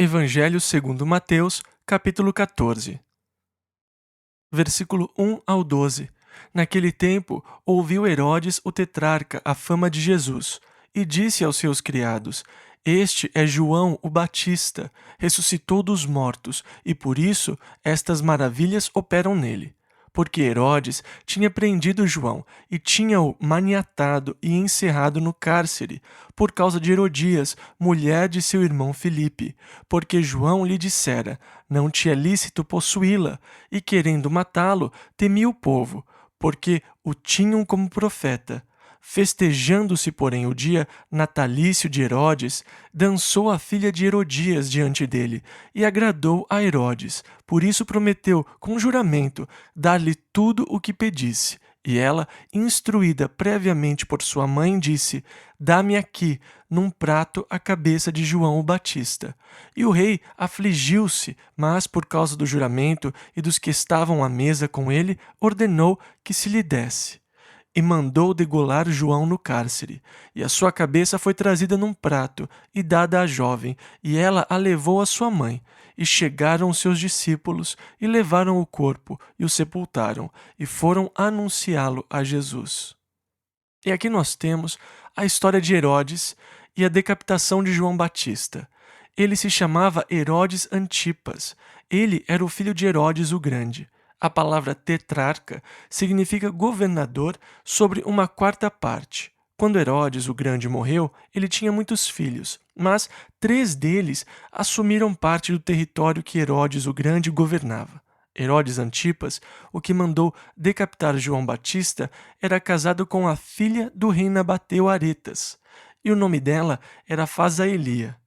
Evangelho segundo Mateus, capítulo 14. Versículo 1 ao 12. Naquele tempo, ouviu Herodes o tetrarca a fama de Jesus, e disse aos seus criados: Este é João o Batista, ressuscitou dos mortos, e por isso estas maravilhas operam nele. Porque Herodes tinha prendido João e tinha-o maniatado e encerrado no cárcere, por causa de Herodias, mulher de seu irmão Filipe, porque João lhe dissera: Não te é lícito possuí-la, e querendo matá-lo, temia o povo, porque o tinham como profeta. Festejando-se, porém, o dia natalício de Herodes, dançou a filha de Herodias diante dele, e agradou a Herodes. Por isso prometeu, com juramento, dar-lhe tudo o que pedisse. E ela, instruída previamente por sua mãe, disse: Dá-me aqui, num prato, a cabeça de João o Batista. E o rei afligiu-se, mas, por causa do juramento e dos que estavam à mesa com ele, ordenou que se lhe desse. E mandou degolar João no cárcere. E a sua cabeça foi trazida num prato e dada à jovem, e ela a levou à sua mãe. E chegaram os seus discípulos, e levaram o corpo, e o sepultaram, e foram anunciá-lo a Jesus. E aqui nós temos a história de Herodes e a decapitação de João Batista. Ele se chamava Herodes Antipas. Ele era o filho de Herodes o Grande. A palavra tetrarca significa governador sobre uma quarta parte. Quando Herodes o Grande morreu, ele tinha muitos filhos, mas 3 deles assumiram parte do território que Herodes o Grande governava. Herodes Antipas, o que mandou decapitar João Batista, era casado com a filha do rei Nabateu Aretas, e o nome dela era Fazaelia.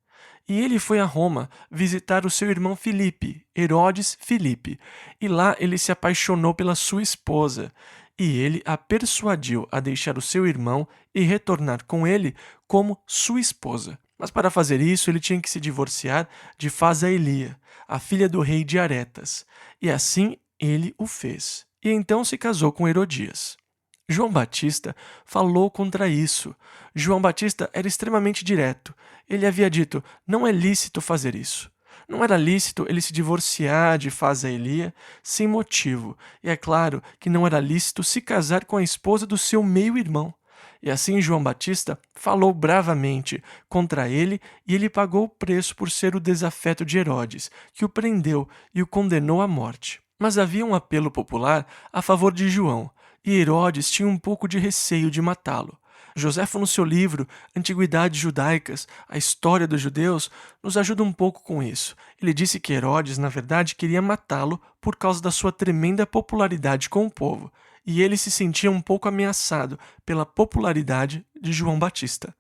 E ele foi a Roma visitar o seu irmão Filipe, Herodes Filipe, e lá ele se apaixonou pela sua esposa, e ele a persuadiu a deixar o seu irmão e retornar com ele como sua esposa. Mas para fazer isso, ele tinha que se divorciar de Fazaelia, a filha do rei de Aretas, e assim ele o fez. E então se casou com Herodias. João Batista falou contra isso. João Batista era extremamente direto. Ele havia dito: não é lícito fazer isso. Não era lícito ele se divorciar de Fazaelia sem motivo. E é claro que não era lícito se casar com a esposa do seu meio-irmão. E assim João Batista falou bravamente contra ele, e ele pagou o preço por ser o desafeto de Herodes, que o prendeu e o condenou à morte. Mas havia um apelo popular a favor de João, e Herodes tinha um pouco de receio de matá-lo. Joséfo, no seu livro Antiguidades Judaicas, a história dos judeus, nos ajuda um pouco com isso. Ele disse que Herodes, na verdade, queria matá-lo por causa da sua tremenda popularidade com o povo, e ele se sentia um pouco ameaçado pela popularidade de João Batista.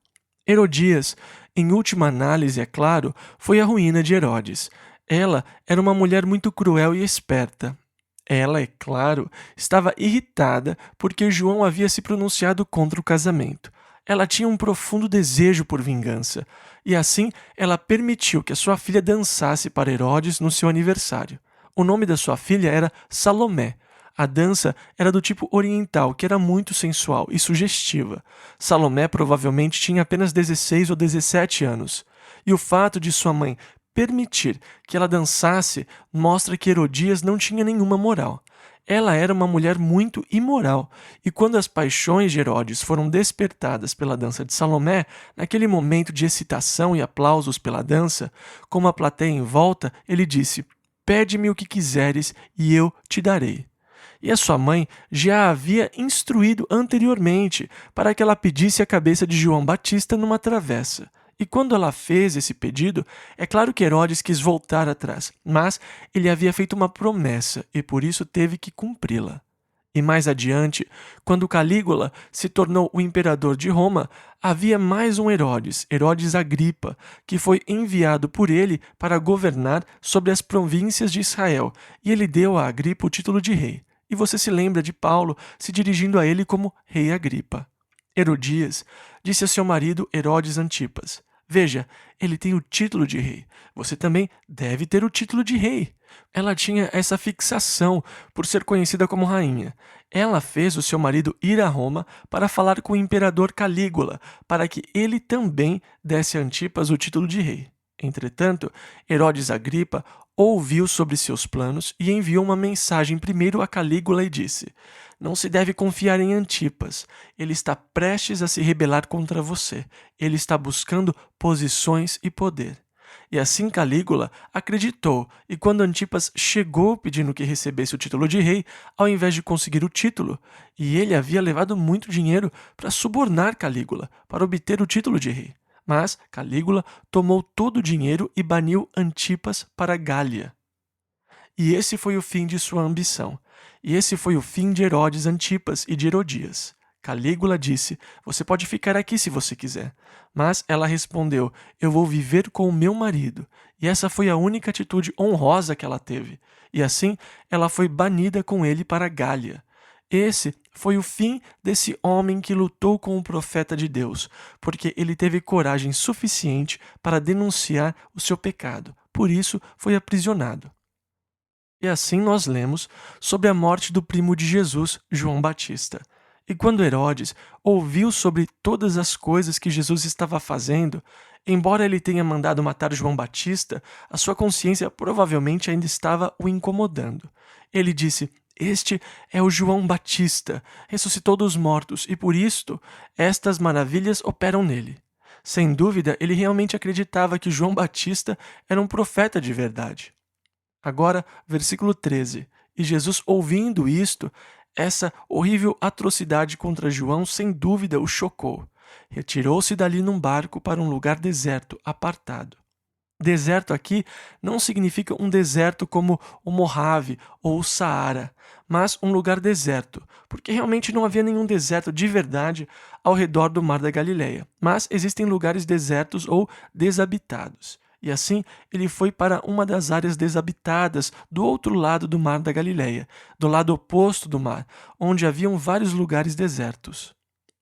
Herodias, em última análise, é claro, foi a ruína de Herodes. Ela era uma mulher muito cruel e esperta. Ela, é claro, estava irritada porque João havia se pronunciado contra o casamento. Ela tinha um profundo desejo por vingança, e assim ela permitiu que a sua filha dançasse para Herodes no seu aniversário. O nome da sua filha era Salomé. A dança era do tipo oriental, que era muito sensual e sugestiva. Salomé provavelmente tinha apenas 16 ou 17 anos. E o fato de sua mãe permitir que ela dançasse mostra que Herodias não tinha nenhuma moral. Ela era uma mulher muito imoral, e quando as paixões de Herodes foram despertadas pela dança de Salomé, naquele momento de excitação e aplausos pela dança, com a plateia em volta, ele disse: Pede-me o que quiseres e eu te darei. E a sua mãe já a havia instruído anteriormente para que ela pedisse a cabeça de João Batista numa travessa. E quando ela fez esse pedido, é claro que Herodes quis voltar atrás, mas ele havia feito uma promessa e por isso teve que cumpri-la. E mais adiante, quando Calígula se tornou o imperador de Roma, havia mais um Herodes, Herodes Agripa, que foi enviado por ele para governar sobre as províncias de Israel, e ele deu a Agripa o título de rei. E você se lembra de Paulo se dirigindo a ele como Rei Agripa. Herodias disse a seu marido Herodes Antipas: Veja, ele tem o título de rei. Você também deve ter o título de rei. Ela tinha essa fixação por ser conhecida como rainha. Ela fez o seu marido ir a Roma para falar com o imperador Calígula, para que ele também desse a Antipas o título de rei. Entretanto, Herodes Agripa ouviu sobre seus planos e enviou uma mensagem primeiro a Calígula e disse: Não se deve confiar em Antipas. Ele está prestes a se rebelar contra você. Ele está buscando posições e poder. E assim Calígula acreditou, e quando Antipas chegou pedindo que recebesse o título de rei, ao invés de conseguir o título, e ele havia levado muito dinheiro para subornar Calígula, para obter o título de rei. Mas Calígula tomou todo o dinheiro e baniu Antipas para a Gália. E esse foi o fim de sua ambição. E esse foi o fim de Herodes Antipas e de Herodias. Calígula disse: Você pode ficar aqui se você quiser. Mas ela respondeu: Eu vou viver com o meu marido. E essa foi a única atitude honrosa que ela teve. E assim, ela foi banida com ele para a Gália. Esse foi o fim desse homem que lutou com o profeta de Deus, porque ele teve coragem suficiente para denunciar o seu pecado. Por isso, foi aprisionado. E assim nós lemos sobre a morte do primo de Jesus, João Batista. E quando Herodes ouviu sobre todas as coisas que Jesus estava fazendo, embora ele tenha mandado matar João Batista, a sua consciência provavelmente ainda estava o incomodando. Ele disse: Este é o João Batista, ressuscitou dos mortos, e por isto estas maravilhas operam nele. Sem dúvida, ele realmente acreditava que João Batista era um profeta de verdade. Agora, versículo 13. E Jesus, ouvindo isto, essa horrível atrocidade contra João, sem dúvida o chocou. Retirou-se dali num barco para um lugar deserto, apartado. Deserto aqui não significa um deserto como o Mojave ou o Saara, mas um lugar deserto, porque realmente não havia nenhum deserto de verdade ao redor do Mar da Galileia, mas existem lugares desertos ou desabitados. E assim, ele foi para uma das áreas desabitadas do outro lado do Mar da Galileia, do lado oposto do mar, onde haviam vários lugares desertos.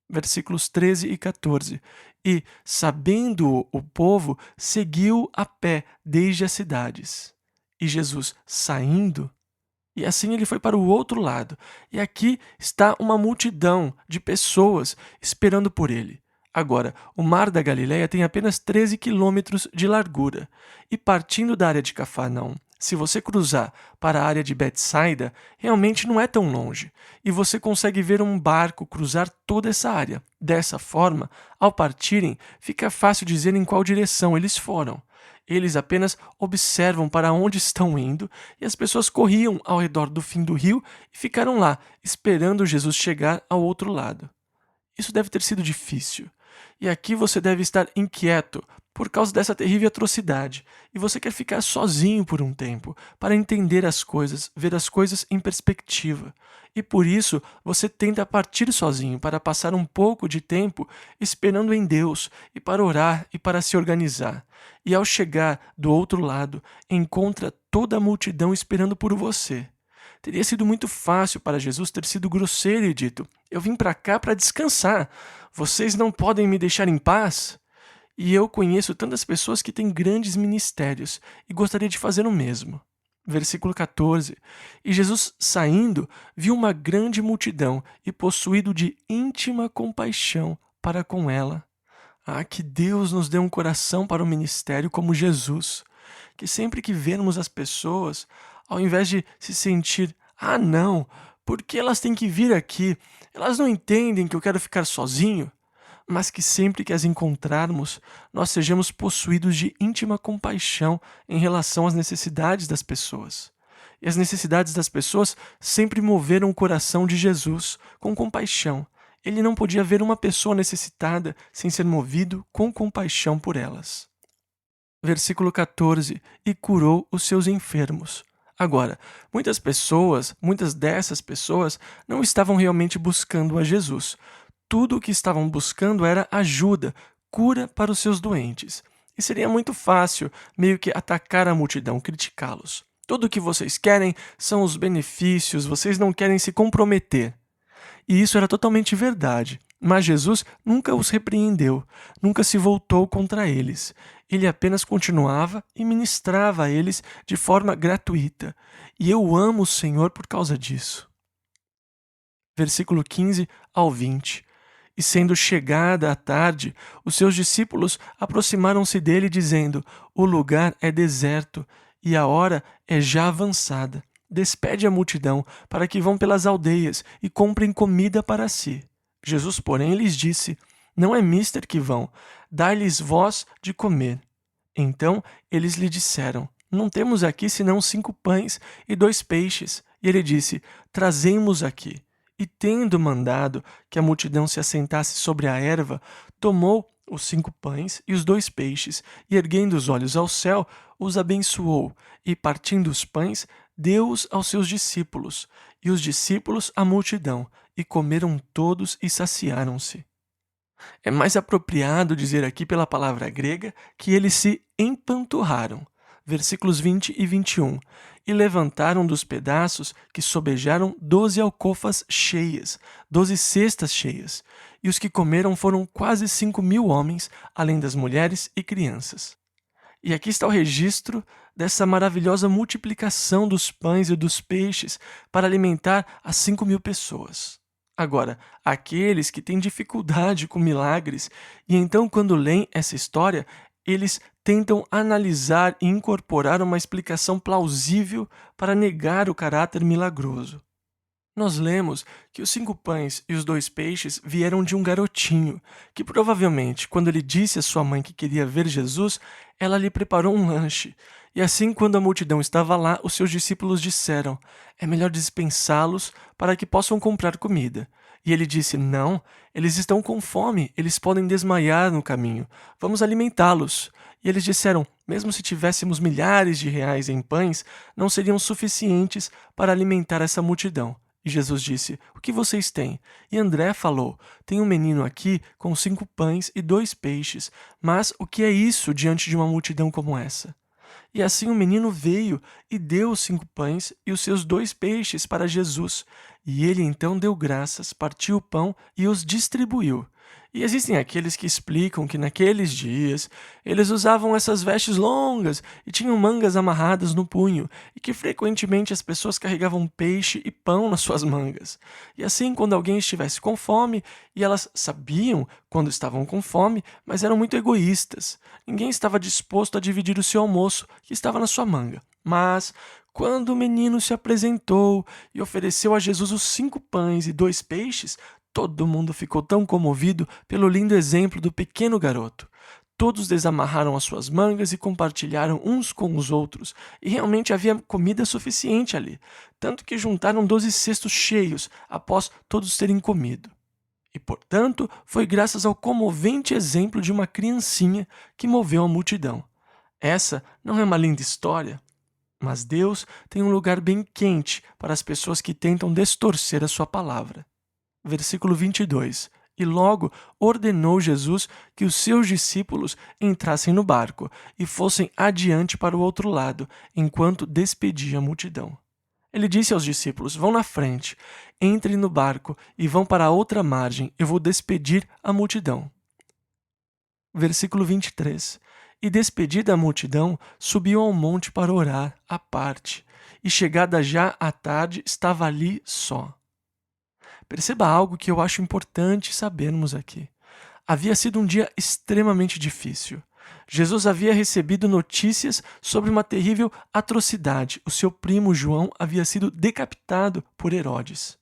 Versículos 13 e 14. E, sabendo o povo, seguiu a pé desde as cidades. E Jesus, saindo, e assim ele foi para o outro lado. E aqui está uma multidão de pessoas esperando por ele. Agora, o Mar da Galileia tem apenas 13 quilômetros de largura. E partindo da área de Cafarnaum, se você cruzar para a área de Betsaida, realmente não é tão longe. E você consegue ver um barco cruzar toda essa área. Dessa forma, ao partirem, fica fácil dizer em qual direção eles foram. Eles apenas observam para onde estão indo e as pessoas corriam ao redor do fim do rio e ficaram lá, esperando Jesus chegar ao outro lado. Isso deve ter sido difícil. E aqui você deve estar inquieto por causa dessa terrível atrocidade, e você quer ficar sozinho por um tempo, para entender as coisas, ver as coisas em perspectiva. E por isso você tenta partir sozinho para passar um pouco de tempo esperando em Deus, e para orar e para se organizar. E ao chegar do outro lado, encontra toda a multidão esperando por você. Teria sido muito fácil para Jesus ter sido grosseiro e dito: Eu vim para cá para descansar. Vocês não podem me deixar em paz? E eu conheço tantas pessoas que têm grandes ministérios e gostaria de fazer o mesmo. Versículo 14. E Jesus, saindo, viu uma grande multidão e, possuído de íntima compaixão para com ela. Ah, que Deus nos dê um coração para o ministério como Jesus. Que sempre que vermos as pessoas, ao invés de se sentir: Ah, não, por que elas têm que vir aqui? Elas não entendem que eu quero ficar sozinho. Mas que sempre que as encontrarmos, nós sejamos possuídos de íntima compaixão em relação às necessidades das pessoas. E as necessidades das pessoas sempre moveram o coração de Jesus com compaixão. Ele não podia ver uma pessoa necessitada sem ser movido com compaixão por elas. Versículo 14. E curou os seus enfermos. Agora, muitas dessas pessoas, não estavam realmente buscando a Jesus. Tudo o que estavam buscando era ajuda, cura para os seus doentes. E seria muito fácil meio que atacar a multidão, criticá-los. Tudo o que vocês querem são os benefícios, vocês não querem se comprometer. E isso era totalmente verdade. Mas Jesus nunca os repreendeu, nunca se voltou contra eles. Ele apenas continuava e ministrava a eles de forma gratuita. E eu amo o Senhor por causa disso. Versículo 15 ao 20. E sendo chegada a tarde, os seus discípulos aproximaram-se dele, dizendo: O lugar é deserto e a hora é já avançada. Despede a multidão, para que vão pelas aldeias e comprem comida para si. Jesus, porém, lhes disse: Não é mister que vão, dai-lhes vós de comer. Então eles lhe disseram: Não temos aqui senão 5 pães e 2 peixes. E ele disse: Trazemos aqui. E tendo mandado que a multidão se assentasse sobre a erva, tomou os 5 pães e os 2 peixes, e erguendo os olhos ao céu, os abençoou, e partindo os pães, deu-os aos seus discípulos, e os discípulos à multidão, e comeram todos e saciaram-se. É mais apropriado dizer aqui pela palavra grega que eles se empanturraram. Versículos 20 e 21. E levantaram dos pedaços que sobejaram 12 alcofas cheias, 12 cestas cheias. E os que comeram foram quase 5.000 homens, além das mulheres e crianças. E aqui está o registro dessa maravilhosa multiplicação dos pães e dos peixes para alimentar as 5.000 pessoas. Agora, aqueles que têm dificuldade com milagres, e então quando leem essa história, eles tentam analisar e incorporar uma explicação plausível para negar o caráter milagroso. Nós lemos que os 5 pães e os 2 peixes vieram de um garotinho, que provavelmente, quando ele disse à sua mãe que queria ver Jesus, ela lhe preparou um lanche. E assim, quando a multidão estava lá, os seus discípulos disseram: É melhor dispensá-los para que possam comprar comida. E ele disse: Não, eles estão com fome, eles podem desmaiar no caminho. Vamos alimentá-los. E eles disseram: Mesmo se tivéssemos milhares de reais em pães, não seriam suficientes para alimentar essa multidão. E Jesus disse: O que vocês têm? E André falou: Tem um menino aqui com 5 pães e 2 peixes, mas o que é isso diante de uma multidão como essa? E assim o menino veio e deu os 5 pães e os seus 2 peixes para Jesus. E ele então deu graças, partiu o pão e os distribuiu. E existem aqueles que explicam que naqueles dias eles usavam essas vestes longas e tinham mangas amarradas no punho, e que frequentemente as pessoas carregavam peixe e pão nas suas mangas. E assim, quando alguém estivesse com fome, e elas sabiam quando estavam com fome, mas eram muito egoístas, ninguém estava disposto a dividir o seu almoço que estava na sua manga. Mas, quando o menino se apresentou e ofereceu a Jesus os 5 pães e 2 peixes, todo mundo ficou tão comovido pelo lindo exemplo do pequeno garoto. Todos desamarraram as suas mangas e compartilharam uns com os outros, e realmente havia comida suficiente ali, tanto que juntaram 12 cestos cheios após todos terem comido. E, portanto, foi graças ao comovente exemplo de uma criancinha que moveu a multidão. Essa não é uma linda história? Mas Deus tem um lugar bem quente para as pessoas que tentam distorcer a sua palavra. Versículo 22. E logo ordenou Jesus que os seus discípulos entrassem no barco e fossem adiante para o outro lado, enquanto despedia a multidão. Ele disse aos discípulos: Vão na frente, entrem no barco e vão para a outra margem, eu vou despedir a multidão. Versículo 23. E despedida a multidão, subiu ao monte para orar, à parte, e chegada já à tarde, estava ali só. Perceba algo que eu acho importante sabermos aqui. Havia sido um dia extremamente difícil. Jesus havia recebido notícias sobre uma terrível atrocidade. O seu primo João havia sido decapitado por Herodes.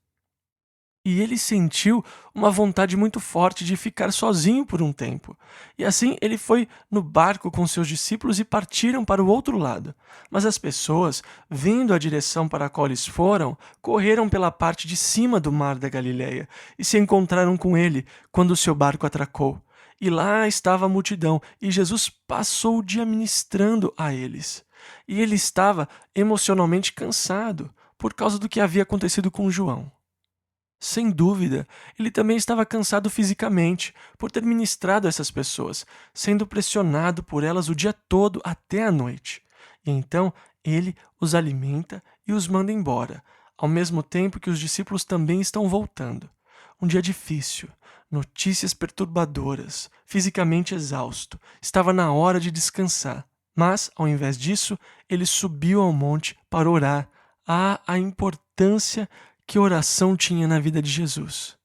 E ele sentiu uma vontade muito forte de ficar sozinho por um tempo. E assim ele foi no barco com seus discípulos e partiram para o outro lado. Mas as pessoas, vendo a direção para a qual eles foram, correram pela parte de cima do mar da Galileia e se encontraram com ele quando o seu barco atracou. E lá estava a multidão, e Jesus passou o dia ministrando a eles. E ele estava emocionalmente cansado por causa do que havia acontecido com João. Sem dúvida, ele também estava cansado fisicamente por ter ministrado a essas pessoas, sendo pressionado por elas o dia todo até a noite. E então ele os alimenta e os manda embora, ao mesmo tempo que os discípulos também estão voltando. Um dia difícil, notícias perturbadoras, fisicamente exausto. Estava na hora de descansar, mas, ao invés disso, ele subiu ao monte para orar. A importância que a oração tinha na vida de Jesus.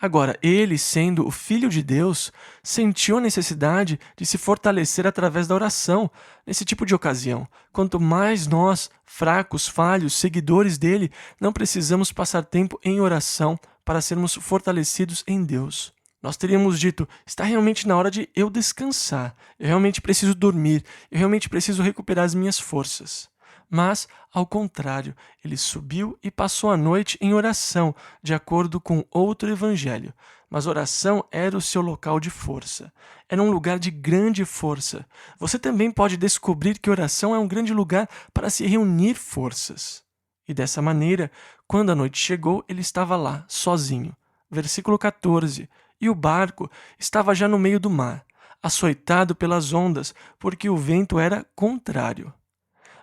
Agora, ele, sendo o Filho de Deus, sentiu a necessidade de se fortalecer através da oração nesse tipo de ocasião. Quanto mais nós, fracos, falhos, seguidores dele, não precisamos passar tempo em oração para sermos fortalecidos em Deus. Nós teríamos dito, está realmente na hora de eu descansar, eu realmente preciso dormir, eu realmente preciso recuperar as minhas forças. Mas, ao contrário, ele subiu e passou a noite em oração, de acordo com outro evangelho. Mas oração era o seu local de força. Era um lugar de grande força. Você também pode descobrir que oração é um grande lugar para se reunir forças. E dessa maneira, quando a noite chegou, ele estava lá, sozinho. Versículo 14. E o barco estava já no meio do mar, açoitado pelas ondas, porque o vento era contrário.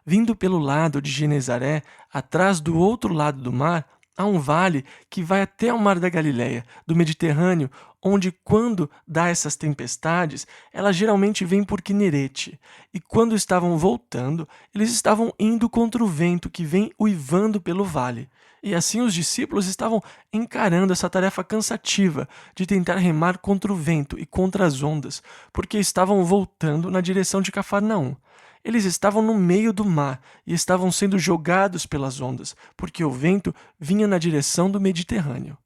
Vindo pelo lado de Genezaré, atrás do outro lado do mar, há um vale que vai até ao mar da Galileia, do Mediterrâneo, onde, quando dá essas tempestades, ela geralmente vem por Quinerete. E quando estavam voltando, eles estavam indo contra o vento que vem uivando pelo vale. E assim os discípulos estavam encarando essa tarefa cansativa de tentar remar contra o vento e contra as ondas, porque estavam voltando na direção de Cafarnaum. Eles estavam no meio do mar e estavam sendo jogados pelas ondas, porque o vento vinha na direção do Mediterrâneo.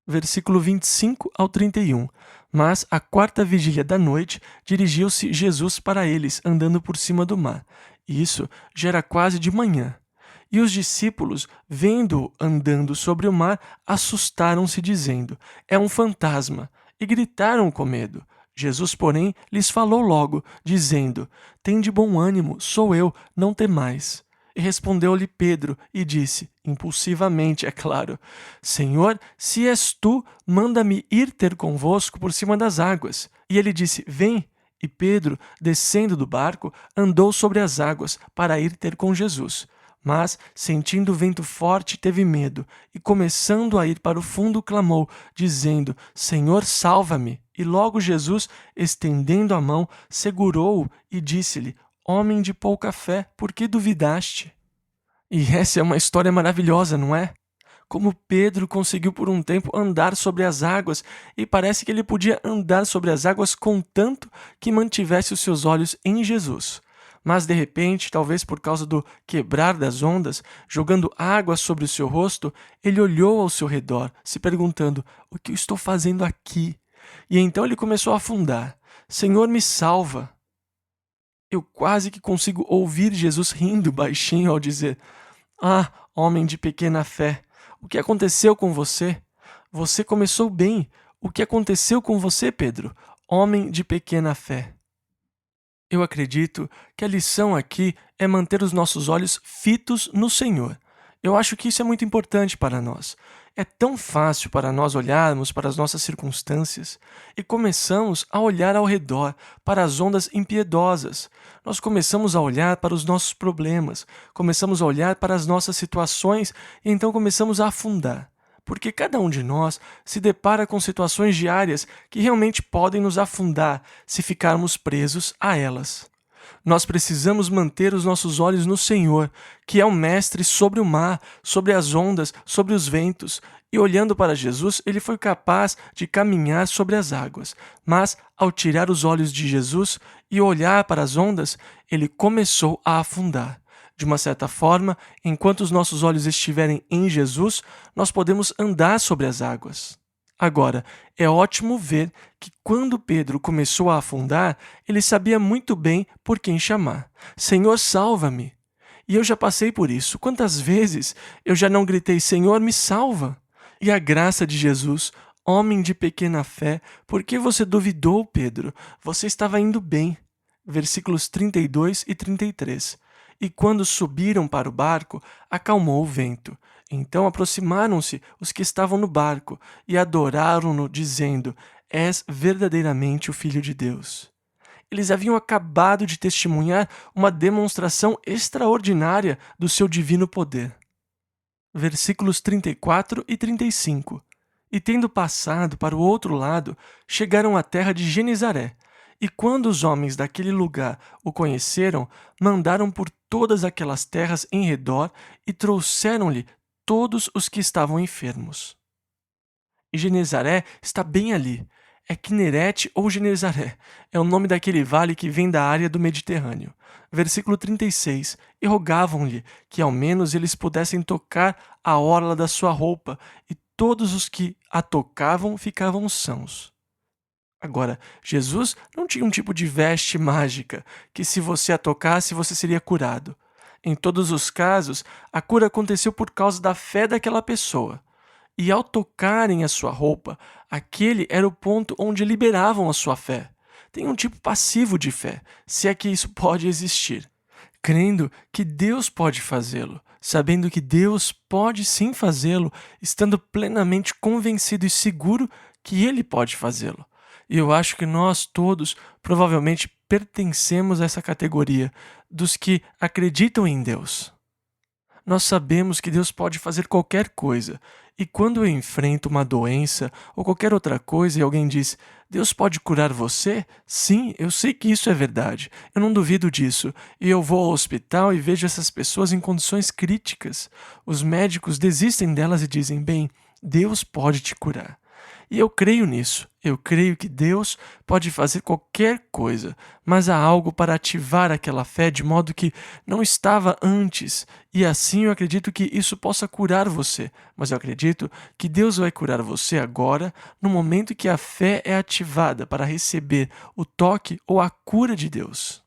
Versículo 25 ao 31. Mas, à quarta vigília da noite, dirigiu-se Jesus para eles, andando por cima do mar. E isso já era quase de manhã. E os discípulos, vendo-o andando sobre o mar, assustaram-se, dizendo, é um fantasma, e gritaram com medo. Jesus, porém, lhes falou logo, dizendo, tende bom ânimo, sou eu, não temais. E respondeu-lhe Pedro e disse, impulsivamente, é claro, Senhor, se és tu, manda-me ir ter convosco por cima das águas. E ele disse, vem. E Pedro, descendo do barco, andou sobre as águas para ir ter com Jesus. Mas, sentindo o vento forte, teve medo, e começando a ir para o fundo, clamou, dizendo, Senhor, salva-me. E logo Jesus, estendendo a mão, segurou-o e disse-lhe, homem de pouca fé, por que duvidaste? E essa é uma história maravilhosa, não é? Como Pedro conseguiu por um tempo andar sobre as águas, e parece que ele podia andar sobre as águas contanto que mantivesse os seus olhos em Jesus. Mas, de repente, talvez por causa do quebrar das ondas, jogando água sobre o seu rosto, ele olhou ao seu redor, se perguntando, o que eu estou fazendo aqui? E então ele começou a afundar. Senhor, me salva! Eu quase que consigo ouvir Jesus rindo baixinho ao dizer, ah, homem de pequena fé, o que aconteceu com você? Você começou bem. O que aconteceu com você, Pedro? Homem de pequena fé. Eu acredito que a lição aqui é manter os nossos olhos fitos no Senhor. Eu acho que isso é muito importante para nós. É tão fácil para nós olharmos para as nossas circunstâncias e começamos a olhar ao redor para as ondas impiedosas. Nós começamos a olhar para os nossos problemas, começamos a olhar para as nossas situações e então começamos a afundar. Porque cada um de nós se depara com situações diárias que realmente podem nos afundar se ficarmos presos a elas. Nós precisamos manter os nossos olhos no Senhor, que é o mestre sobre o mar, sobre as ondas, sobre os ventos. E olhando para Jesus, ele foi capaz de caminhar sobre as águas. Mas, ao tirar os olhos de Jesus e olhar para as ondas, ele começou a afundar. De uma certa forma, enquanto os nossos olhos estiverem em Jesus, nós podemos andar sobre as águas. Agora, é ótimo ver que quando Pedro começou a afundar, ele sabia muito bem por quem chamar. Senhor, salva-me! E eu já passei por isso. Quantas vezes eu já não gritei, Senhor, me salva! E a graça de Jesus, homem de pequena fé, por que você duvidou, Pedro? Você estava indo bem. Versículos 32 e 33. E quando subiram para o barco, acalmou o vento. Então aproximaram-se os que estavam no barco e adoraram-no, dizendo, És verdadeiramente o Filho de Deus. Eles haviam acabado de testemunhar uma demonstração extraordinária do seu divino poder. Versículos 34 e 35. E tendo passado para o outro lado, chegaram à terra de Genezaré. E quando os homens daquele lugar o conheceram, mandaram por todas aquelas terras em redor e trouxeram-lhe todos os que estavam enfermos. e Genezaré está bem ali. É Quinerete ou Genezaré. É o nome daquele vale que vem da área do Mediterrâneo. Versículo 36. E rogavam-lhe que ao menos eles pudessem tocar a orla da sua roupa, e todos os que a tocavam ficavam sãos. Agora, Jesus não tinha um tipo de veste mágica que, se você a tocasse, você seria curado. Em todos os casos, a cura aconteceu por causa da fé daquela pessoa. E ao tocarem a sua roupa, aquele era o ponto onde liberavam a sua fé. Tem um tipo passivo de fé, se é que isso pode existir. Crendo que Deus pode fazê-lo, sabendo que Deus pode sim fazê-lo, estando plenamente convencido e seguro que Ele pode fazê-lo. E eu acho que nós todos provavelmente pertencemos a essa categoria dos que acreditam em Deus. Nós sabemos que Deus pode fazer qualquer coisa. E quando eu enfrento uma doença ou qualquer outra coisa e alguém diz, Deus pode curar você? Sim, eu sei que isso é verdade. Eu não duvido disso. E eu vou ao hospital e vejo essas pessoas em condições críticas. Os médicos desistem delas e dizem, bem, Deus pode te curar. E eu creio nisso. Eu creio que Deus pode fazer qualquer coisa, mas há algo para ativar aquela fé de modo que não estava antes. E assim eu acredito que isso possa curar você. Mas eu acredito que Deus vai curar você agora, no momento que a fé é ativada para receber o toque ou a cura de Deus.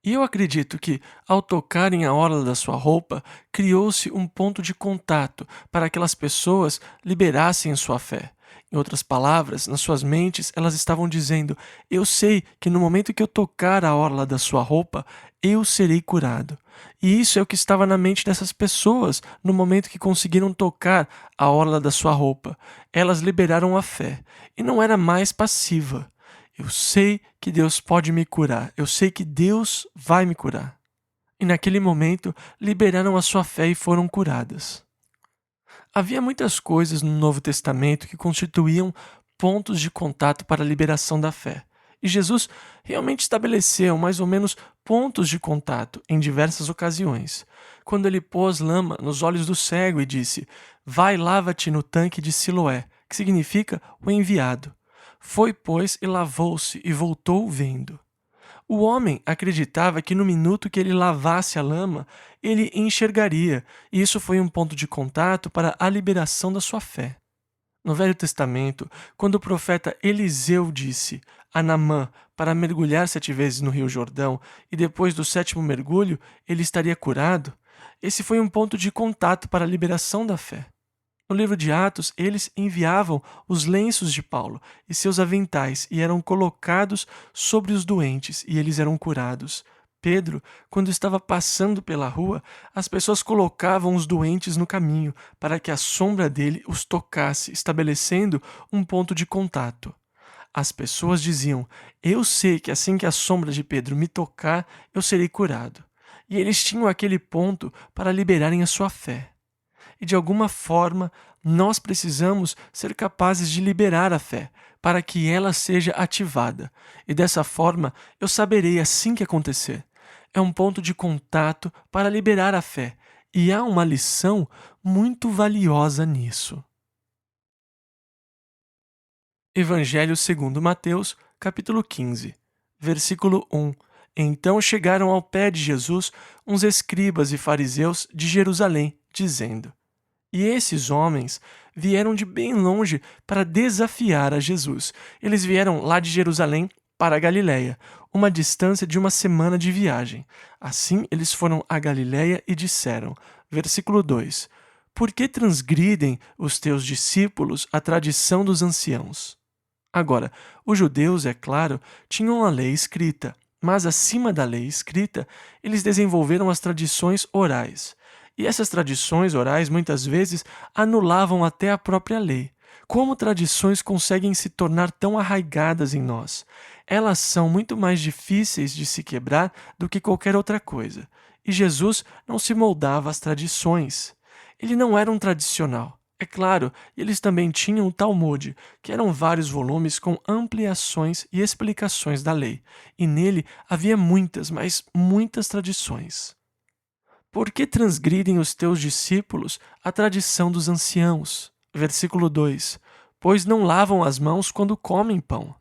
E eu acredito que, ao tocarem a orla da sua roupa, criou-se um ponto de contato para que aquelas pessoas liberassem a sua fé. Em outras palavras, nas suas mentes, elas estavam dizendo: eu sei que no momento que eu tocar a orla da sua roupa, eu serei curado. E isso é o que estava na mente dessas pessoas no momento que conseguiram tocar a orla da sua roupa. Elas liberaram a fé e não era mais passiva. Eu sei que Deus pode me curar. Eu sei que Deus vai me curar. E naquele momento, liberaram a sua fé e foram curadas. Havia muitas coisas no Novo Testamento que constituíam pontos de contato para a liberação da fé. E Jesus realmente estabeleceu mais ou menos pontos de contato em diversas ocasiões. Quando ele pôs lama nos olhos do cego e disse: vai, lava-te no tanque de Siloé, que significa o enviado. Foi, pois, e lavou-se e voltou vendo. O homem acreditava que no minuto que ele lavasse a lama, ele enxergaria, e isso foi um ponto de contato para a liberação da sua fé. No Velho Testamento, quando o profeta Eliseu disse a Naamã para mergulhar 7 vezes no Rio Jordão e depois do 7º mergulho ele estaria curado, esse foi um ponto de contato para a liberação da fé. No livro de Atos, eles enviavam os lenços de Paulo e seus aventais e eram colocados sobre os doentes e eles eram curados. Pedro, quando estava passando pela rua, as pessoas colocavam os doentes no caminho para que a sombra dele os tocasse, estabelecendo um ponto de contato. As pessoas diziam: eu sei que assim que a sombra de Pedro me tocar, eu serei curado. E eles tinham aquele ponto para liberarem a sua fé. E de alguma forma, nós precisamos ser capazes de liberar a fé, para que ela seja ativada. E dessa forma, eu saberei assim que acontecer. É um ponto de contato para liberar a fé, e há uma lição muito valiosa nisso. Evangelho segundo Mateus, capítulo 15, versículo 1. Então chegaram ao pé de Jesus uns escribas e fariseus de Jerusalém, dizendo: e esses homens vieram de bem longe para desafiar a Jesus. Eles vieram lá de Jerusalém para a Galiléia, uma distância de 1 semana de viagem. Assim, eles foram a Galiléia e disseram, versículo 2, por que transgridem os teus discípulos a tradição dos anciãos? Agora, os judeus, é claro, tinham a lei escrita, mas acima da lei escrita, eles desenvolveram as tradições orais. E essas tradições orais muitas vezes anulavam até a própria lei. Como tradições conseguem se tornar tão arraigadas em nós? Elas são muito mais difíceis de se quebrar do que qualquer outra coisa. E Jesus não se moldava às tradições. Ele não era um tradicional. É claro, eles também tinham o Talmud, que eram vários volumes com ampliações e explicações da lei. E nele havia muitas, mas muitas tradições. Por que transgridem os teus discípulos a tradição dos anciãos? Versículo 2. pois não lavam as mãos quando comem pão.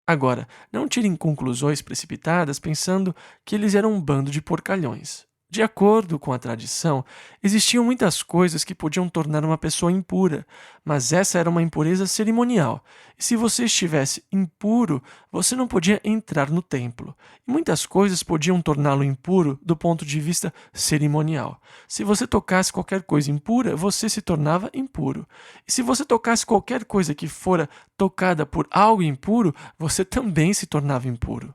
Agora, não tirem conclusões precipitadas pensando que eles eram um bando de porcalhões. De acordo com a tradição, existiam muitas coisas que podiam tornar uma pessoa impura, mas essa era uma impureza cerimonial. E se você estivesse impuro, você não podia entrar no templo. E muitas coisas podiam torná-lo impuro do ponto de vista cerimonial. Se você tocasse qualquer coisa impura, você se tornava impuro. E se você tocasse qualquer coisa que fora tocada por algo impuro, você também se tornava impuro.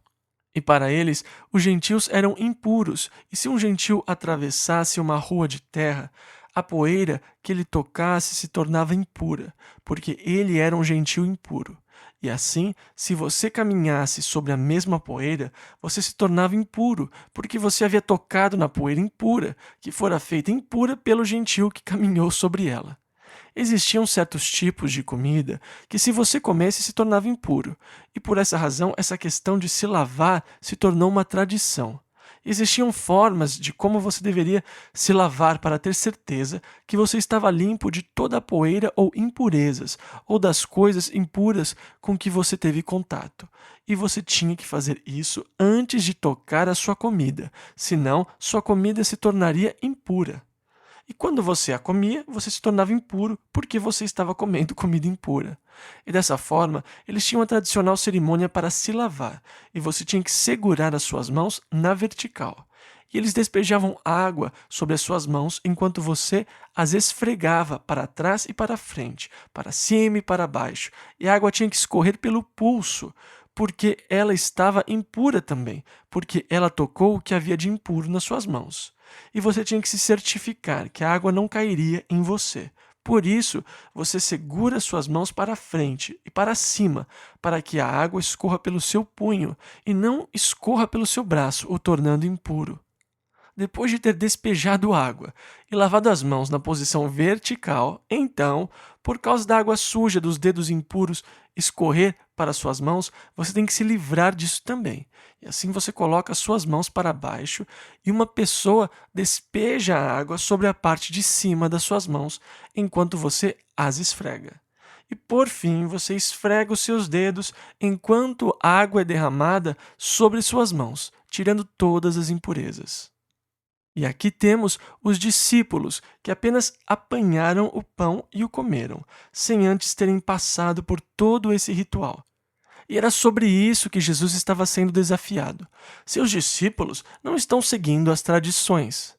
E para eles, os gentios eram impuros, e se um gentio atravessasse uma rua de terra, a poeira que ele tocasse se tornava impura, porque ele era um gentio impuro. E assim, se você caminhasse sobre a mesma poeira, você se tornava impuro, porque você havia tocado na poeira impura, que fora feita impura pelo gentio que caminhou sobre ela. Existiam certos tipos de comida que, se você comesse, se tornava impuro, e por essa razão, essa questão de se lavar se tornou uma tradição. Existiam formas de como você deveria se lavar para ter certeza que você estava limpo de toda a poeira ou impurezas, ou das coisas impuras com que você teve contato. E você tinha que fazer isso antes de tocar a sua comida, senão sua comida se tornaria impura. E quando você a comia, você se tornava impuro porque você estava comendo comida impura. E dessa forma, eles tinham a tradicional cerimônia para se lavar, e você tinha que segurar as suas mãos na vertical. E eles despejavam água sobre as suas mãos enquanto você as esfregava para trás e para frente, para cima e para baixo. E a água tinha que escorrer pelo pulso, porque ela estava impura também, porque ela tocou o que havia de impuro nas suas mãos. E você tinha que se certificar que a água não cairia em você. Por isso, você segura suas mãos para frente e para cima, para que a água escorra pelo seu punho e não escorra pelo seu braço, o tornando impuro. Depois de ter despejado água e lavado as mãos na posição vertical, então, por causa da água suja dos dedos impuros escorrer para suas mãos, você tem que se livrar disso também. E assim você coloca as suas mãos para baixo e uma pessoa despeja a água sobre a parte de cima das suas mãos enquanto você as esfrega. E por fim, você esfrega os seus dedos enquanto a água é derramada sobre suas mãos, tirando todas as impurezas. E aqui temos os discípulos que apenas apanharam o pão e o comeram, sem antes terem passado por todo esse ritual. E era sobre isso que Jesus estava sendo desafiado. Seus discípulos não estão seguindo as tradições.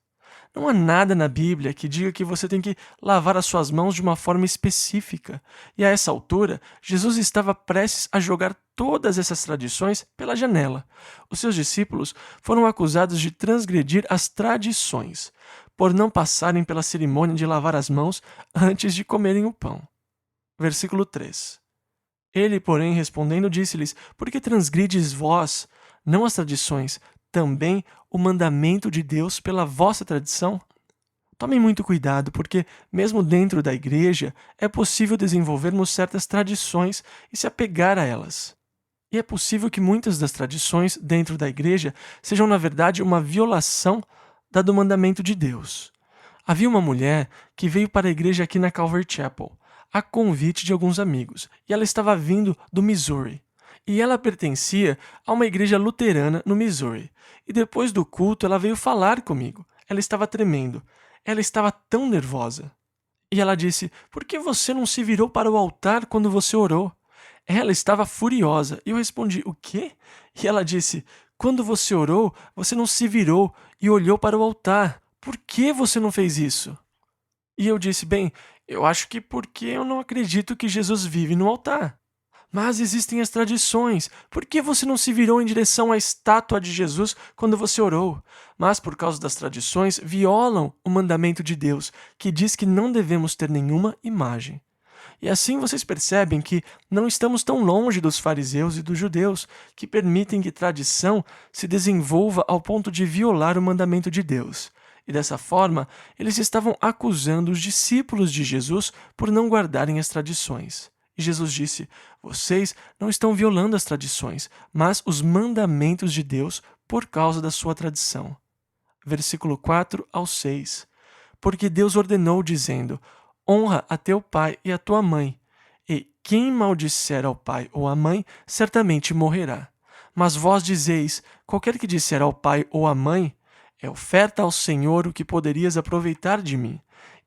Não há nada na Bíblia que diga que você tem que lavar as suas mãos de uma forma específica. E a essa altura, Jesus estava prestes a jogar todas essas tradições pela janela. Os seus discípulos foram acusados de transgredir as tradições, por não passarem pela cerimônia de lavar as mãos antes de comerem o pão. Versículo 3. Ele, porém, respondendo, disse-lhes: Por que transgrides vós, não as tradições, também o mandamento de Deus pela vossa tradição? Tomem muito cuidado, porque, mesmo dentro da igreja, é possível desenvolvermos certas tradições e se apegar a elas. E é possível que muitas das tradições dentro da igreja sejam, na verdade, uma violação do mandamento de Deus. Havia uma mulher que veio para a igreja aqui na Calvary Chapel, a convite de alguns amigos, e ela estava vindo do Missouri. E ela pertencia a uma igreja luterana no Missouri. E depois do culto, ela veio falar comigo. Ela estava tremendo. Ela estava tão nervosa. E ela disse: Por que você não se virou para o altar quando você orou? Ela estava furiosa. E eu respondi: O quê? E ela disse: Quando você orou, você não se virou e olhou para o altar. Por que você não fez isso? E eu disse: Bem, eu acho que porque eu não acredito que Jesus vive no altar. Mas existem as tradições. Por que você não se virou em direção à estátua de Jesus quando você orou? Mas, por causa das tradições, violam o mandamento de Deus, que diz que não devemos ter nenhuma imagem. E assim vocês percebem que não estamos tão longe dos fariseus e dos judeus, que permitem que tradição se desenvolva ao ponto de violar o mandamento de Deus. E dessa forma, eles estavam acusando os discípulos de Jesus por não guardarem as tradições. E Jesus disse: Vocês não estão violando as tradições, mas os mandamentos de Deus por causa da sua tradição. Versículo 4 ao 6. Porque Deus ordenou, dizendo: Honra a teu pai e a tua mãe, E quem maldisser ao pai ou à mãe, certamente morrerá. Mas vós dizeis: qualquer que disser ao pai ou à mãe, é oferta ao Senhor o que poderias aproveitar de mim.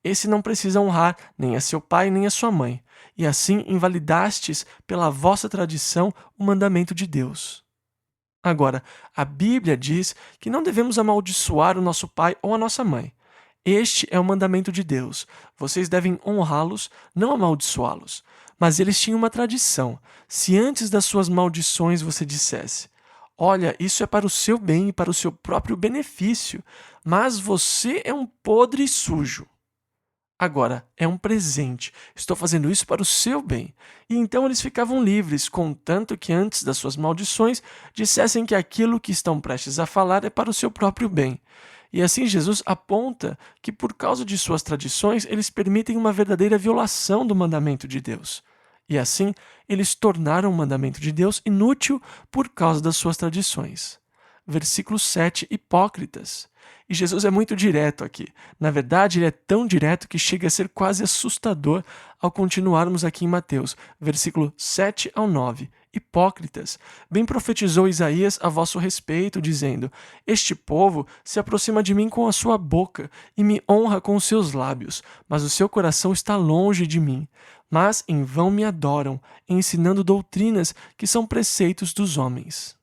Esse não precisa honrar nem a seu pai nem a sua mãe, e assim invalidastes pela vossa tradição o mandamento de Deus. Agora, a Bíblia diz que não devemos amaldiçoar o nosso pai ou a nossa mãe. Este é o mandamento de Deus. Vocês devem honrá-los, não amaldiçoá-los. Mas eles tinham uma tradição. Se antes das suas maldições você dissesse: olha, isso é para o seu bem e para o seu próprio benefício, mas você é um podre e sujo. Agora, é um presente. Estou fazendo isso para o seu bem. E então eles ficavam livres, contanto que antes das suas maldições dissessem que aquilo que estão prestes a falar é para o seu próprio bem. E assim Jesus aponta que por causa de suas tradições eles permitem uma verdadeira violação do mandamento de Deus. E assim eles tornaram o mandamento de Deus inútil por causa das suas tradições. Versículo 7, hipócritas. E Jesus é muito direto aqui. Na verdade, ele é tão direto que chega a ser quase assustador ao continuarmos aqui em Mateus, versículo 7 ao 9. Hipócritas, bem profetizou Isaías a vosso respeito, dizendo: este povo se aproxima de mim com a sua boca e me honra com os seus lábios, mas o seu coração está longe de mim. Mas em vão me adoram, ensinando doutrinas que são preceitos dos homens.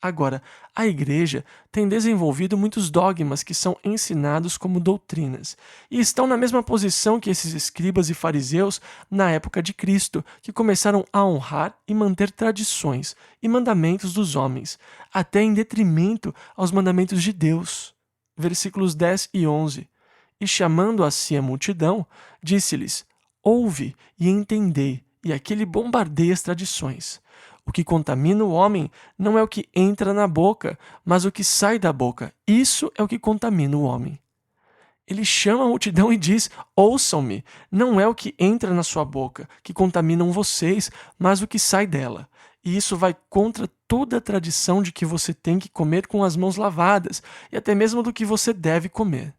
Agora, a Igreja tem desenvolvido muitos dogmas que são ensinados como doutrinas, e estão na mesma posição que esses escribas e fariseus na época de Cristo, que começaram a honrar e manter tradições e mandamentos dos homens, até em detrimento aos mandamentos de Deus. Versículos 10 e 11. E chamando a si a multidão, disse-lhes: ouve e entendei, e aqui ele bombardeia as tradições. O que contamina o homem não é o que entra na boca, mas o que sai da boca. Isso é o que contamina o homem. Ele chama a multidão e diz: ouçam-me. Não é o que entra na sua boca que contaminam vocês, mas o que sai dela. E isso vai contra toda a tradição de que você tem que comer com as mãos lavadas, e até mesmo do que você deve comer.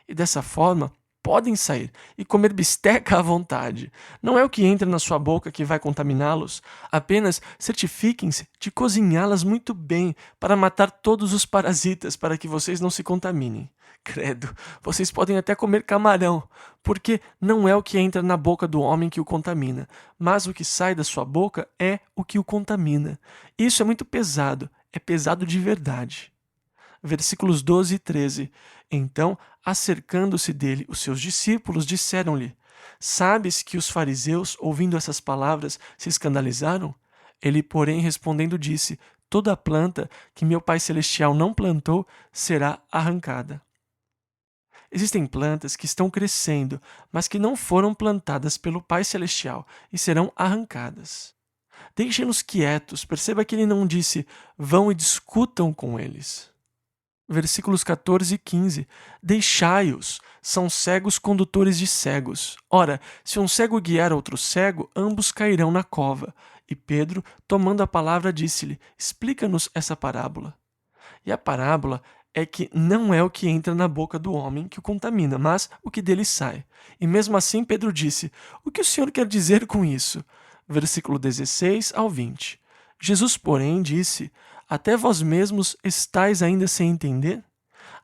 E dessa forma, podem sair e comer bisteca à vontade. Não é o que entra na sua boca que vai contaminá-los. Apenas certifiquem-se de cozinhá-las muito bem para matar todos os parasitas para que vocês não se contaminem. Credo, vocês podem até comer camarão, porque não é o que entra na boca do homem que o contamina, mas o que sai da sua boca é o que o contamina. Isso é muito pesado, é pesado de verdade. Versículos 12 e 13. Então, acercando-se dele, os seus discípulos disseram-lhe: sabes que os fariseus, ouvindo essas palavras, se escandalizaram? Ele, porém, respondendo, disse: toda a planta que meu Pai Celestial não plantou será arrancada. Existem plantas que estão crescendo, mas que não foram plantadas pelo Pai Celestial e serão arrancadas. Deixem-nos quietos, perceba que ele não disse: vão e discutam com eles. Versículos 14 e 15. Deixai-os, são cegos condutores de cegos. Ora, se um cego guiar outro cego, ambos cairão na cova. E Pedro, tomando a palavra, disse-lhe: explica-nos essa parábola. E a parábola é que não é o que entra na boca do homem que o contamina, mas o que dele sai. E mesmo assim Pedro disse: o que o Senhor quer dizer com isso? Versículo 16 ao 20. Jesus, porém, disse: até vós mesmos estáis ainda sem entender?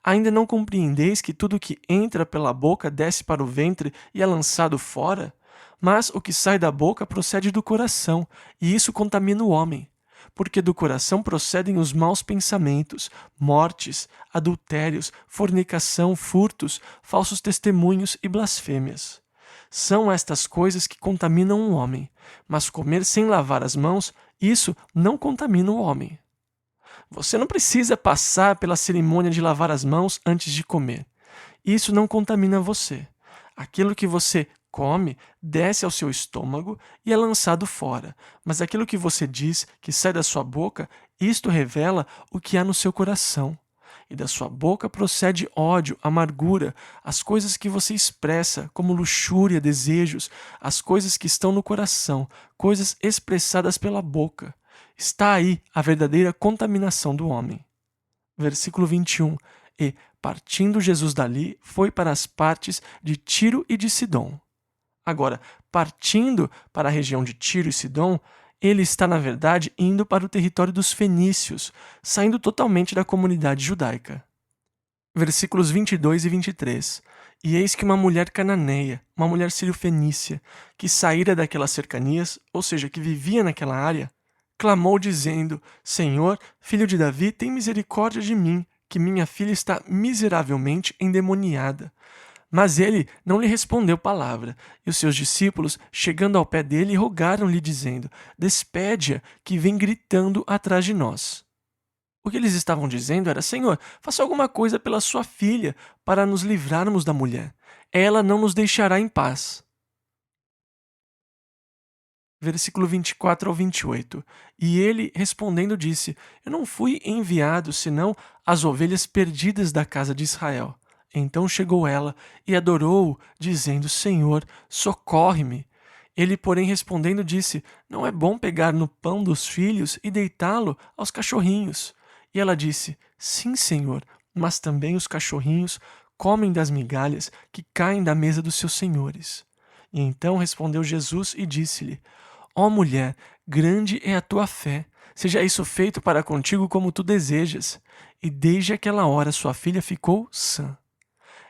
Ainda não compreendeis que tudo que entra pela boca desce para o ventre e é lançado fora? Mas o que sai da boca procede do coração, e isso contamina o homem. Porque do coração procedem os maus pensamentos, mortes, adultérios, fornicação, furtos, falsos testemunhos e blasfêmias. São estas coisas que contaminam o homem, mas comer sem lavar as mãos, isso não contamina o homem. Você não precisa passar pela cerimônia de lavar as mãos antes de comer. Isso não contamina você. Aquilo que você come desce ao seu estômago e é lançado fora. Mas aquilo que você diz, que sai da sua boca, isto revela o que há no seu coração. E da sua boca procede ódio, amargura, as coisas que você expressa, como luxúria, desejos, as coisas que estão no coração, coisas expressadas pela boca. Está aí a verdadeira contaminação do homem. Versículo 21. E, partindo Jesus dali, foi para as partes de Tiro e de Sidom. Agora, partindo para a região de Tiro e Sidom, ele está, na verdade, indo para o território dos fenícios, saindo totalmente da comunidade judaica. Versículos 22 e 23. E eis que uma mulher cananeia, uma mulher sírio-fenícia, que saíra daquelas cercanias, ou seja, que vivia naquela área, clamou dizendo: Senhor, filho de Davi, tem misericórdia de mim, que minha filha está miseravelmente endemoniada. Mas ele não lhe respondeu palavra, e os seus discípulos, chegando ao pé dele, rogaram-lhe, dizendo: Despede-a, que vem gritando atrás de nós. O que eles estavam dizendo era: Senhor, faça alguma coisa pela sua filha, para nos livrarmos da mulher. Ela não nos deixará em paz. Versículo 24 ao 28. E ele, respondendo, disse: Eu não fui enviado, senão as ovelhas perdidas da casa de Israel. Então chegou ela e adorou-o, dizendo: Senhor, socorre-me. Ele, porém, respondendo, disse: Não é bom pegar no pão dos filhos e deitá-lo aos cachorrinhos. E ela disse: Sim, Senhor, mas também os cachorrinhos comem das migalhas que caem da mesa dos seus senhores. E então respondeu Jesus e disse-lhe: Ó mulher, grande é a tua fé. Seja isso feito para contigo como tu desejas. E desde aquela hora sua filha ficou sã.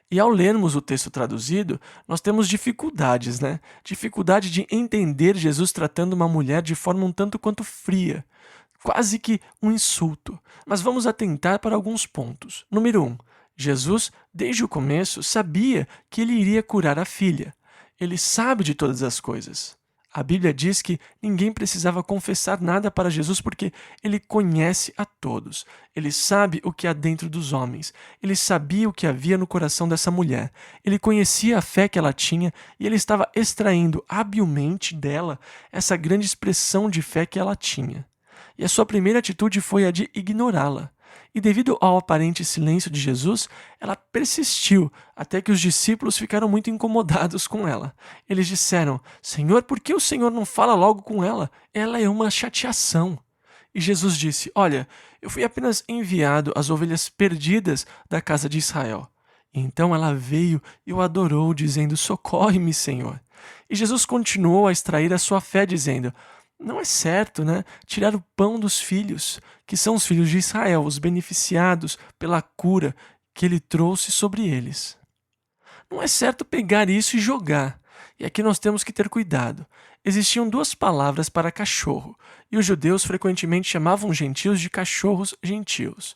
E ao lermos o texto traduzido, nós temos dificuldades, né? Dificuldade de entender Jesus tratando uma mulher de forma um tanto quanto fria. Quase que um insulto. Mas vamos atentar para alguns pontos. Número 1. Jesus, desde o começo, sabia que ele iria curar a filha. Ele sabe de todas as coisas. A Bíblia diz que ninguém precisava confessar nada para Jesus porque ele conhece a todos. Ele sabe o que há dentro dos homens. Ele sabia o que havia no coração dessa mulher. Ele conhecia a fé que ela tinha e ele estava extraindo habilmente dela essa grande expressão de fé que ela tinha. E a sua primeira atitude foi a de ignorá-la. E devido ao aparente silêncio de Jesus, ela persistiu, até que os discípulos ficaram muito incomodados com ela. Eles disseram: Senhor, por que o Senhor não fala logo com ela? Ela é uma chateação. E Jesus disse: Olha, eu fui apenas enviado às ovelhas perdidas da casa de Israel. E então ela veio e o adorou, dizendo: Socorre-me, Senhor. E Jesus continuou a extrair a sua fé, dizendo: Não é certo, né? Tirar o pão dos filhos, que são os filhos de Israel, os beneficiados pela cura que ele trouxe sobre eles. Não é certo pegar isso e jogar. E aqui nós temos que ter cuidado. Existiam duas palavras para cachorro, e os judeus frequentemente chamavam gentios de cachorros gentios.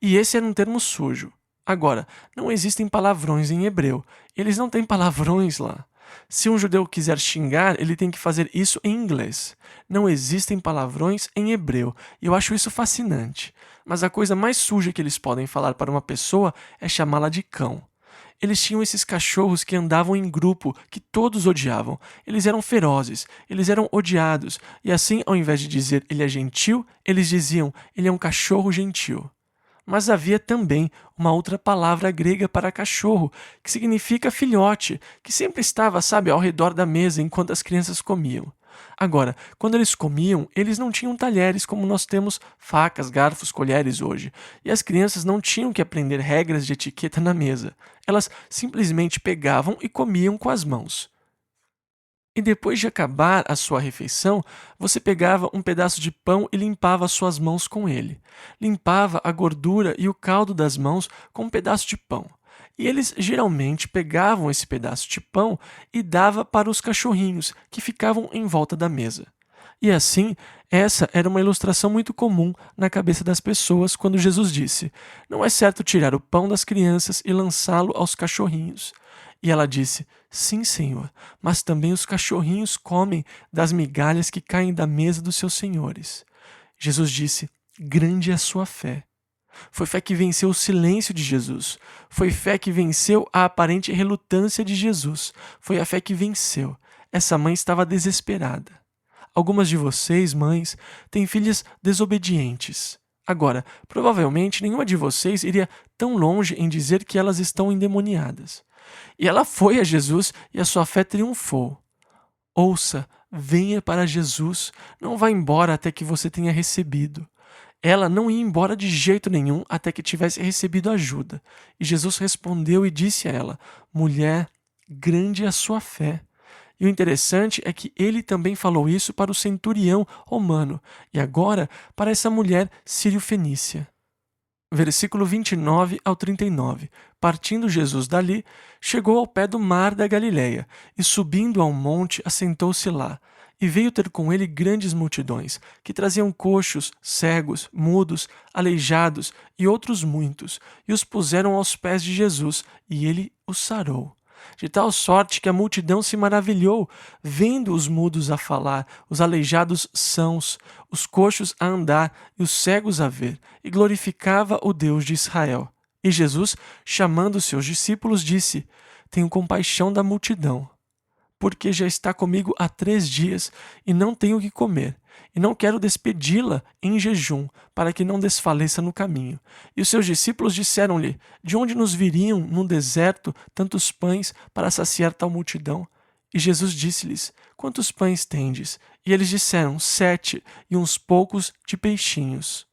E esse era um termo sujo. Agora, não existem palavrões em hebreu. Eles não têm palavrões lá. Se um judeu quiser xingar, ele tem que fazer isso em inglês. Não existem palavrões em hebreu, e eu acho isso fascinante. Mas a coisa mais suja que eles podem falar para uma pessoa é chamá-la de cão. Eles tinham esses cachorros que andavam em grupo, que todos odiavam. Eles eram ferozes, eles eram odiados, e assim, ao invés de dizer ele é gentil, eles diziam ele é um cachorro gentil. Mas havia também uma outra palavra grega para cachorro, que significa filhote, que sempre estava, sabe, ao redor da mesa enquanto as crianças comiam. Agora, quando eles comiam, eles não tinham talheres como nós temos facas, garfos, colheres hoje. E as crianças não tinham que aprender regras de etiqueta na mesa. Elas simplesmente pegavam e comiam com as mãos. E depois de acabar a sua refeição, você pegava um pedaço de pão e limpava as suas mãos com ele. Limpava a gordura e o caldo das mãos com um pedaço de pão. E eles geralmente pegavam esse pedaço de pão e dava para os cachorrinhos que ficavam em volta da mesa. E assim, essa era uma ilustração muito comum na cabeça das pessoas quando Jesus disse: Não é certo tirar o pão das crianças e lançá-lo aos cachorrinhos. E ela disse: Sim, Senhor, mas também os cachorrinhos comem das migalhas que caem da mesa dos seus senhores. Jesus disse: Grande é a sua fé. Foi fé que venceu o silêncio de Jesus. Foi fé que venceu a aparente relutância de Jesus. Foi a fé que venceu. Essa mãe estava desesperada. Algumas de vocês, mães, têm filhas desobedientes. Agora, provavelmente nenhuma de vocês iria tão longe em dizer que elas estão endemoniadas. E ela foi a Jesus e a sua fé triunfou. Ouça, venha para Jesus, não vá embora até que você tenha recebido. Ela não ia embora de jeito nenhum até que tivesse recebido ajuda. E Jesus respondeu e disse a ela: Mulher, grande é a sua fé. E o interessante é que ele também falou isso para o centurião romano e agora para essa mulher sírio-fenícia. Versículo 29 ao 39. Partindo Jesus dali, chegou ao pé do mar da Galileia, e subindo a um monte, assentou-se lá. E veio ter com ele grandes multidões, que traziam coxos, cegos, mudos, aleijados e outros muitos, e os puseram aos pés de Jesus, e ele os sarou. De tal sorte que a multidão se maravilhou, vendo os mudos a falar, os aleijados sãos, os coxos a andar e os cegos a ver, e glorificava o Deus de Israel. E Jesus, chamando seus discípulos, disse: Tenho compaixão da multidão, porque já está comigo há 3 dias e não tenho o que comer, e não quero despedi-la em jejum, para que não desfaleça no caminho. E os seus discípulos disseram-lhe: De onde nos viriam no deserto tantos pães para saciar tal multidão? E Jesus disse-lhes: Quantos pães tendes? E eles disseram: 7, e uns poucos de peixinhos.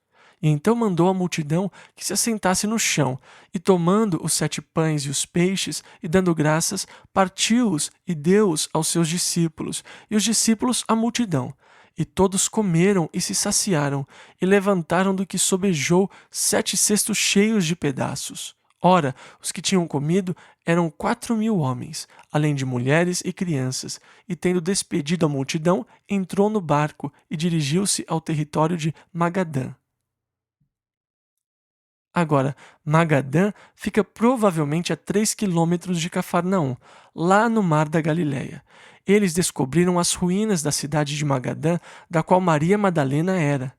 E então mandou a multidão que se assentasse no chão, e tomando os 7 pães e os peixes, e dando graças, partiu-os e deu-os aos seus discípulos, e os discípulos à multidão. E todos comeram e se saciaram, e levantaram do que sobejou 7 cestos cheios de pedaços. Ora, os que tinham comido eram 4.000 homens, além de mulheres e crianças, e tendo despedido a multidão, entrou no barco e dirigiu-se ao território de Magadã. Agora, Magadã fica provavelmente a 3 quilômetros de Cafarnaum, lá no mar da Galileia. Eles descobriram as ruínas da cidade de Magadã, da qual Maria Madalena era.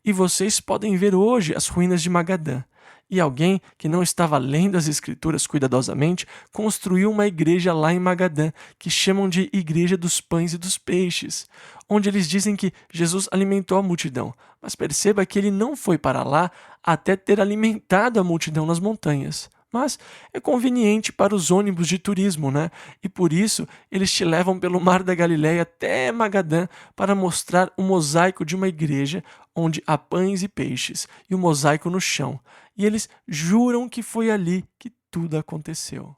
E vocês podem ver hoje as ruínas de Magadã. E alguém que não estava lendo as escrituras cuidadosamente construiu uma igreja lá em Magadã, que chamam de Igreja dos Pães e dos Peixes, onde eles dizem que Jesus alimentou a multidão. Mas perceba que ele não foi para lá até ter alimentado a multidão nas montanhas. Mas é conveniente para os ônibus de turismo, né? E por isso eles te levam pelo mar da Galileia até Magadã para mostrar o mosaico de uma igreja onde há pães e peixes e o mosaico no chão. E eles juram que foi ali que tudo aconteceu.